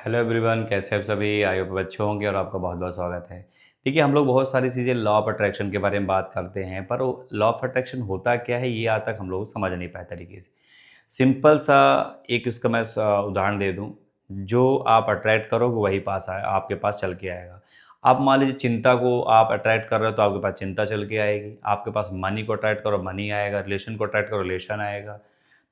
Hello everyone, कैसे हैं आप सभी। आई होप अच्छे होंगे और आपका बहुत बहुत स्वागत है। देखिए, हम लोग बहुत सारी चीज़ें लॉ ऑफ अट्रैक्शन के बारे में बात करते हैं, पर वो लॉ ऑफ अट्रैक्शन होता क्या है ये आज तक हम लोग समझ नहीं पाए तरीके से। सिंपल सा एक इसका मैं उदाहरण दे दूं। जो आप अट्रैक्ट करोगे वही पास आए आपके पास चल के आएगा। आप मान लीजिए चिंता को आप अट्रैक्ट कर रहे हो तो आपके पास चिंता चल के आएगी। आपके पास मनी को अट्रैक्ट करो मनी आएगा, रिलेशन को अट्रैक्ट करो रिलेशन आएगा।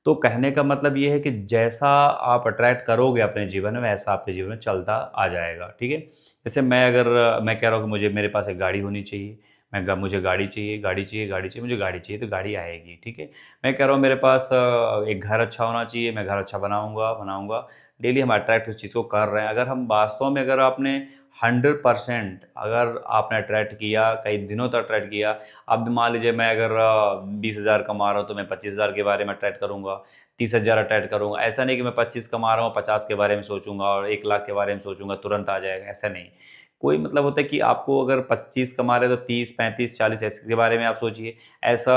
तो कहने का मतलब ये है कि जैसा आप अट्रैक्ट करोगे अपने जीवन में वैसा आपके जीवन में चलता आ जाएगा। ठीक है। जैसे मैं कह रहा हूँ कि मुझे मेरे पास एक गाड़ी होनी चाहिए। मुझे गाड़ी चाहिए, गाड़ी चाहिए, गाड़ी चाहिए, मुझे गाड़ी चाहिए तो गाड़ी आएगी। ठीक है। मैं कह रहा हूँ मेरे पास एक घर अच्छा होना चाहिए, मैं घर अच्छा बनाऊंगा बनाऊंगा। डेली हम अट्रैक्ट उस चीज़ को कर रहे हैं। अगर हम वास्तव में अगर आपने 100% अगर आपने अट्रैक्ट किया, कई दिनों तक अट्रैक्ट किया। अब मान लीजिए मैं अगर 20,000 कमा रहा हूँ तो मैं 25,000 के बारे में अट्रैक्ट करूँगा, 30,000 अट्रैक्ट करूँगा। ऐसा नहीं कि मैं 25 कमा रहा हूँ 50 के बारे में सोचूंगा और 1 लाख के बारे में सोचूंगा तुरंत आ जाएगा, ऐसा नहीं। कोई मतलब होता है कि आपको अगर 25 कमा रहे हो तो 30 35 40 ऐसे के बारे में आप सोचिए। ऐसा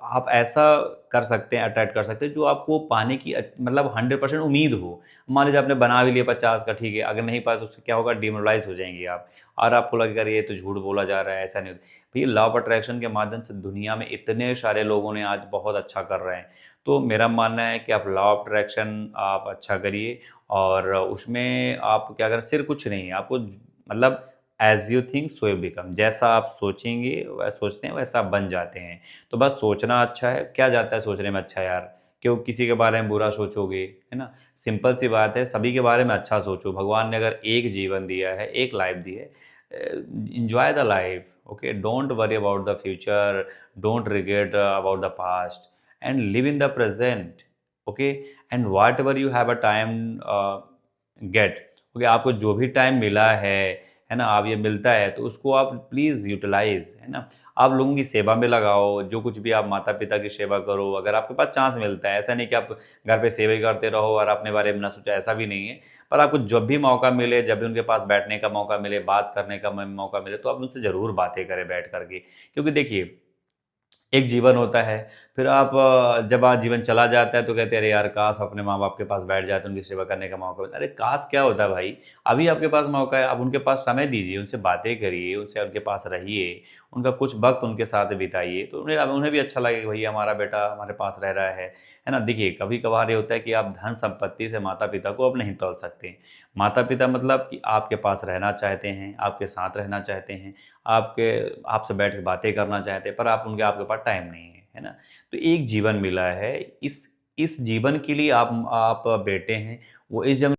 आप ऐसा कर सकते हैं, अट्रैक्ट कर सकते हैं जो आपको पाने की मतलब 100% उम्मीद हो। मान लीजिए आपने बना भी लिया 50 का, ठीक है, अगर नहीं पाया तो उससे क्या होगा, डिमोरलाइज हो जाएंगे आप। और आपको लगेगा ये तो झूठ बोला जा रहा है, ऐसा नहीं होता। भैया, लॉ ऑफ अट्रैक्शन के माध्यम से दुनिया में इतने सारे लोगों ने आज बहुत अच्छा कर रहे हैं। तो मेरा मानना है कि आप लॉ ऑफ अट्रैक्शन आप अच्छा करिए। और उसमें आप क्या करें, सिर्फ कुछ नहीं है आपको मतलब as you think so you become. जैसा आप सोचेंगे वह सोचते हैं वैसा आप बन जाते हैं। तो बस सोचना अच्छा है, क्या जाता है सोचने में अच्छा यार। क्यों किसी के बारे में बुरा सोचोगे, है ना। सिंपल सी बात है, सभी के बारे में अच्छा सोचो। भगवान ने अगर एक जीवन दिया है, एक लाइफ दी है, enjoy the life. Okay, don't worry about the future, don't regret about the past, and live in the present. Okay, and whatever you have a time get, okay, आपको जो भी टाइम मिला है ना, आप ये मिलता है तो उसको आप प्लीज़ यूटिलाइज, है ना। आप लोगों की सेवा में लगाओ, जो कुछ भी आप माता पिता की सेवा करो अगर आपके पास चांस मिलता है। ऐसा नहीं कि आप घर पे सेवा ही करते रहो और अपने बारे में ना सोचो, ऐसा भी नहीं है। पर आपको जब भी मौका मिले, जब भी उनके पास बैठने का मौका मिले, बात करने का मौका मिले, तो आप उनसे ज़रूर बातें करें बैठ करके। क्योंकि देखिए, एक जीवन होता है। फिर आप जब आज जीवन चला जाता है तो कहते हैं अरे यार काश अपने माँ बाप के पास बैठ जाते, उनकी सेवा करने का मौका मिलता। अरे काश क्या होता है भाई। अभी आपके पास मौका है, आप उनके पास समय दीजिए, उनसे बातें करिए, उनसे उनके पास रहिए, उनका कुछ वक्त उनके साथ बिताइए। तो उन्हें उन्हें भी अच्छा लगेगा भैया हमारा बेटा हमारे पास रह रहा है ना। देखिए, कभी कभार ये होता है कि आप धन संपत्ति से माता पिता को अब नहीं तोल सकते। माता पिता मतलब कि आपके पास रहना चाहते हैं, आपके साथ रहना चाहते हैं, आपके आपसे बैठ के बातें करना चाहते हैं, पर आप उनके आपके पास टाइम नहीं है ना। तो एक जीवन मिला है, इस जीवन के लिए आप बेटे हैं। वो इस जन्म